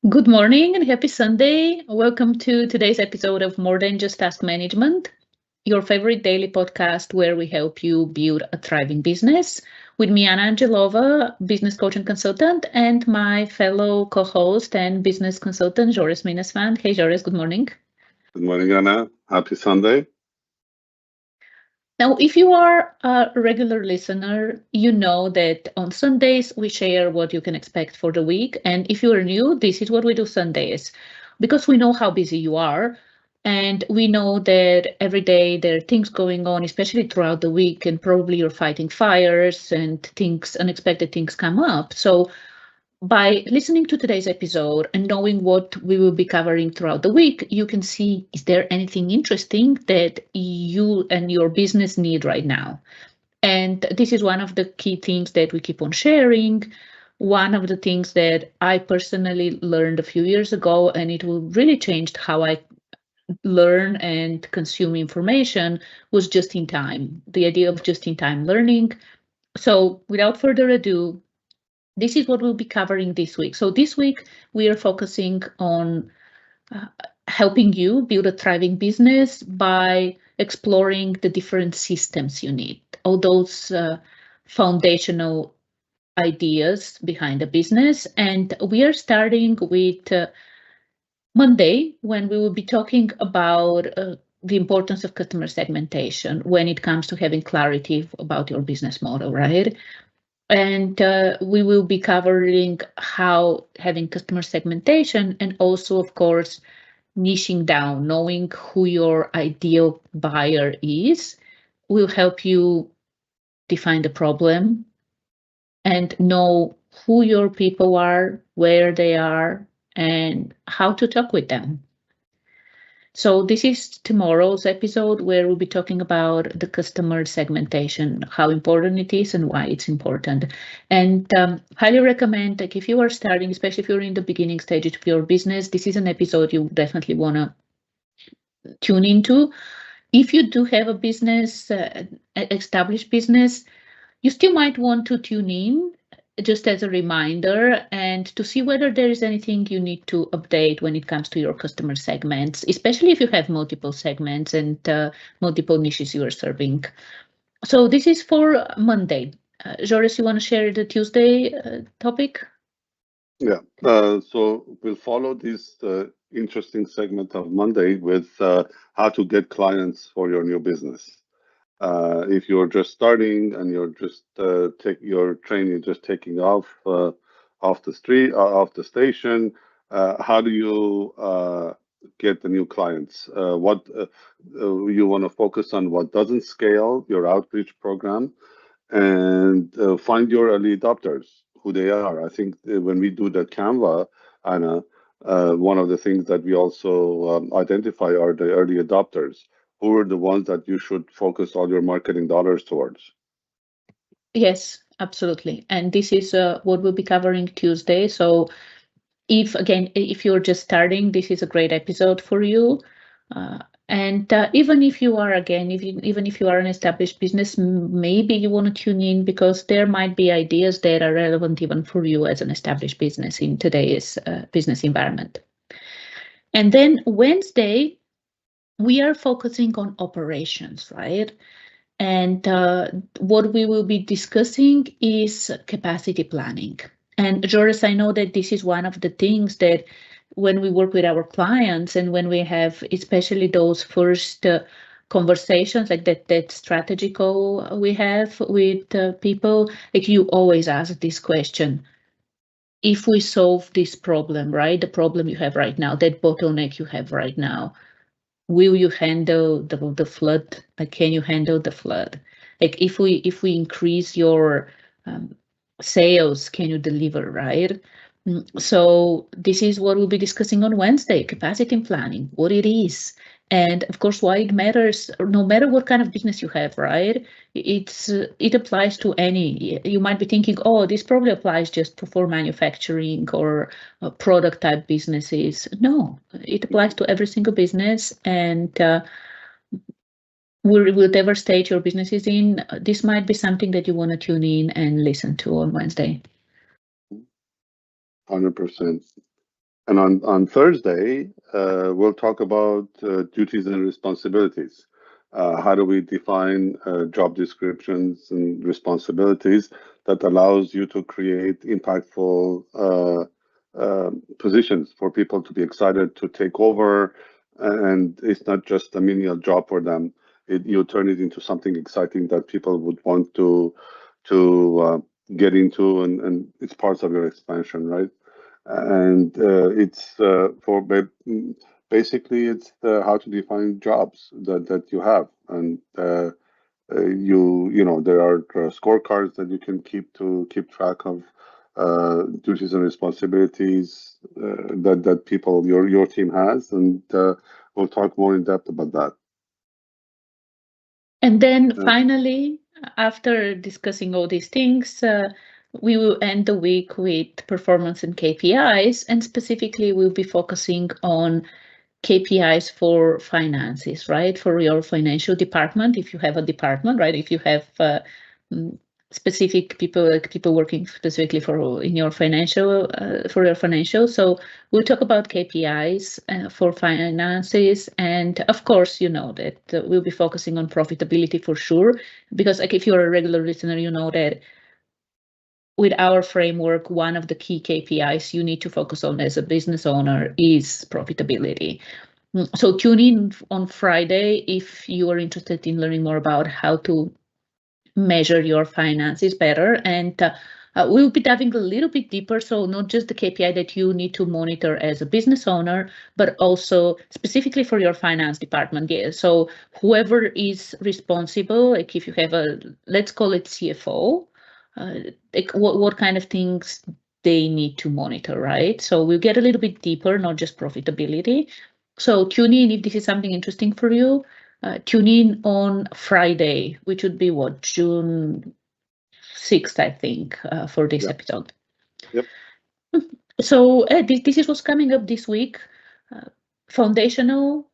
Good morning and happy Sunday. Welcome to today's episode of More Than Just Task Management, your favorite daily podcast where we help you build a thriving business. With me, Anna Angelova, business coach and consultant, and my fellow co host and business consultant, Joris Minesvand. Hey, Joris, good morning. Good morning, Anna. Happy Sunday. Now, if you are a regular listener, you know that on Sundays we share what you can expect for the week. And if you are new, this is what we do Sundays because we know how busy you are. And we know that every day there are things going on, especially throughout the week, and probably you're fighting fires and things, unexpected things come up. So by listening to today's episode and knowing what we will be covering throughout the week, you can see is there anything interesting that you and your business need right now? And this is one of the key things that we keep on sharing. One of the things that I personally learned a few years ago, and it will really changed how I learn and consume information, was just in time. The idea of just in time learning. So without further ado, this is what we'll be covering this week. So this week we are focusing on uh, helping you build a thriving business by exploring the different systems you need, all those foundational ideas behind the business. And we are starting with Monday, when we will be talking about the importance of customer segmentation when it comes to having clarity about your business model, right? And we will be covering how having customer segmentation and also, of course, niching down, knowing who your ideal buyer is, will help you define the problem and know who your people are, where they are, and how to talk with them. So this is tomorrow's episode where we'll be talking about the customer segmentation, how important it is and why it's important. And highly recommend, like if you are starting, especially if you're in the beginning stages of your business, this is an episode you definitely want to tune into. If you do have a business, established business, you still might want to tune in just as a reminder and to see whether there is anything you need to update when it comes to your customer segments, especially if you have multiple segments and multiple niches you are serving. So this is for Monday. Joris, you want to share the Tuesday topic? Yeah. So we'll follow this interesting segment of Monday with how to get clients for your new business. If you're just starting and you're just take your train, you're just taking off the street, off the station. How do you get the new clients? What you want to focus on? What doesn't scale? Your outreach program, and find your early adopters, who they are. I think when we do the Canva, Anna, one of the things that we also identify are the early adopters. Who are the ones that you should focus all your marketing dollars towards? Yes, absolutely. And this is what we'll be covering Tuesday. So if again, if you're just starting, this is a great episode for you. And even if you are again, even if you are an established business, maybe you want to tune in because there might be ideas that are relevant even for you as an established business in today's business environment. And then Wednesday, we are focusing on operations, right? And what we will be discussing is capacity planning. And Joris, I know that this is one of the things that when we work with our clients and when we have, especially those first conversations like that strategy call we have with people, like you always ask this question. If we solve this problem, right, the problem you have right now, that bottleneck you have right now, will you handle the flood? Like, can you handle the flood? Like, if we increase your um, sales, can you deliver, right? So this is what we'll be discussing on Wednesday, capacity planning, what it is, and of course why it matters, no matter what kind of business you have, right? It applies to any. You might be thinking, oh, this probably applies just to for manufacturing or product type businesses. No, it applies to every single business, and whatever stage your business is in, this might be something that you want to tune in and listen to on Wednesday. 100%. And on Thursday, we'll talk about duties and responsibilities. How do we define job descriptions and responsibilities that allows you to create impactful positions for people to be excited to take over, and it's not just a menial job for them. You turn it into something exciting that people would want to get into, and it's parts of your expansion, right? And it's basically it's how to define jobs that you have, and you know there are scorecards that you can keep track of duties and responsibilities that people your team has, and we'll talk more in depth about that. And then finally, after discussing all these things, we will end the week with performance and KPIs, and specifically we'll be focusing on KPIs for finances, right? For your financial department, if you have a department, right? If you have specific people, like people working specifically for in your financial for your financial. So we'll talk about KPIs for finances, and of course, you know that we'll be focusing on profitability for sure, because like if you're a regular listener, you know that with our framework, one of the key KPIs you need to focus on as a business owner is profitability. So tune in on Friday if you are interested in learning more about how to measure your finances better. And we'll be diving a little bit deeper. So not just the KPI that you need to monitor as a business owner, but also specifically for your finance department. Yeah. So whoever is responsible, like if you have a, let's call it CFO, like what kind of things they need to monitor, right? So we'll get a little bit deeper, not just profitability. So tune in if this is something interesting for you. Tune in on Friday, which would be what, June 6th, I think, for this episode. Yep. So this is what's coming up this week. Foundational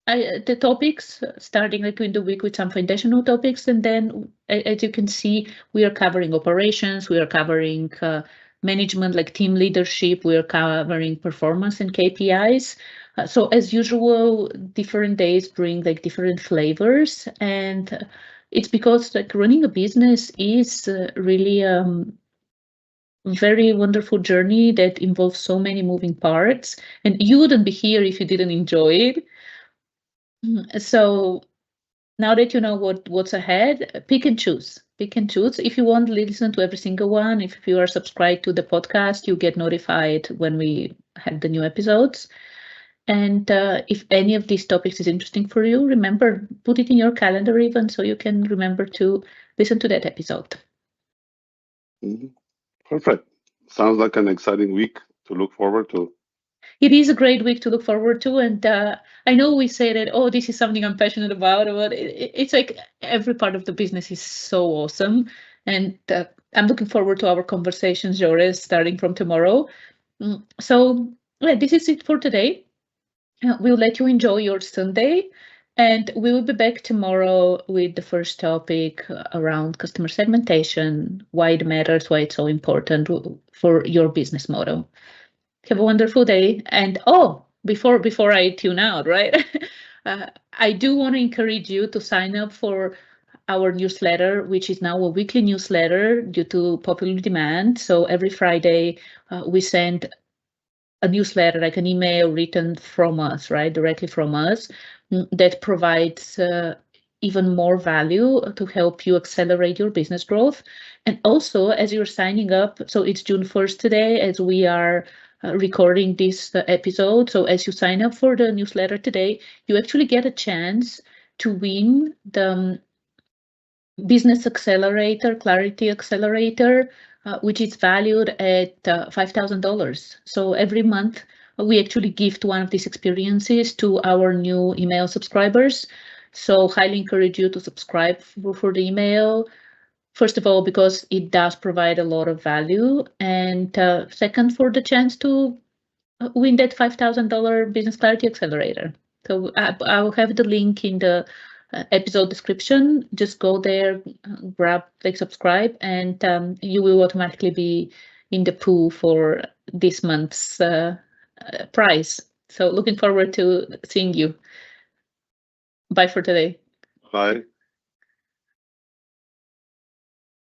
the topics, starting like in the week with some foundational topics, and then as you can see, we are covering operations, we are covering management, like team leadership, we are covering performance and KPIs. So as usual, different days bring like different flavors, and it's because like running a business is really very wonderful journey that involves so many moving parts, and you wouldn't be here if you didn't enjoy it. So now that you know what's ahead, pick and choose. Pick and choose. If you want to listen to every single one, if you are subscribed to the podcast, you get notified when we have the new episodes. And if any of these topics is interesting for you, remember, put it in your calendar even so you can remember to listen to that episode. Perfect. Sounds like an exciting week to look forward to. It is a great week to look forward to, and I know we say that, oh, this is something I'm passionate about, but it's like every part of the business is so awesome, and I'm looking forward to our conversations, Joris, starting from tomorrow. So yeah, this is it for today. We'll let you enjoy your Sunday, and we will be back tomorrow with the first topic around customer segmentation, why it matters, why it's so important for your business model. Have a wonderful day. And before I tune out, right? I do want to encourage you to sign up for our newsletter, which is now a weekly newsletter due to popular demand. So every Friday, we send a newsletter, like an email written from us, right, directly from us, that provides even more value to help you accelerate your business growth. And also, as you're signing up, so it's June 1st today, as we are recording this episode. So as you sign up for the newsletter today, you actually get a chance to win the Business Accelerator, Clarity Accelerator, which is valued at $5,000. So every month, we actually gift one of these experiences to our new email subscribers. So highly encourage you to subscribe for the email. First of all, because it does provide a lot of value. And second, for the chance to win that $5,000 Business Clarity Accelerator. So I will have the link in the episode description. Just go there, grab, like, subscribe, and you will automatically be in the pool for this month's price. So looking forward to seeing you. Bye for today. Bye.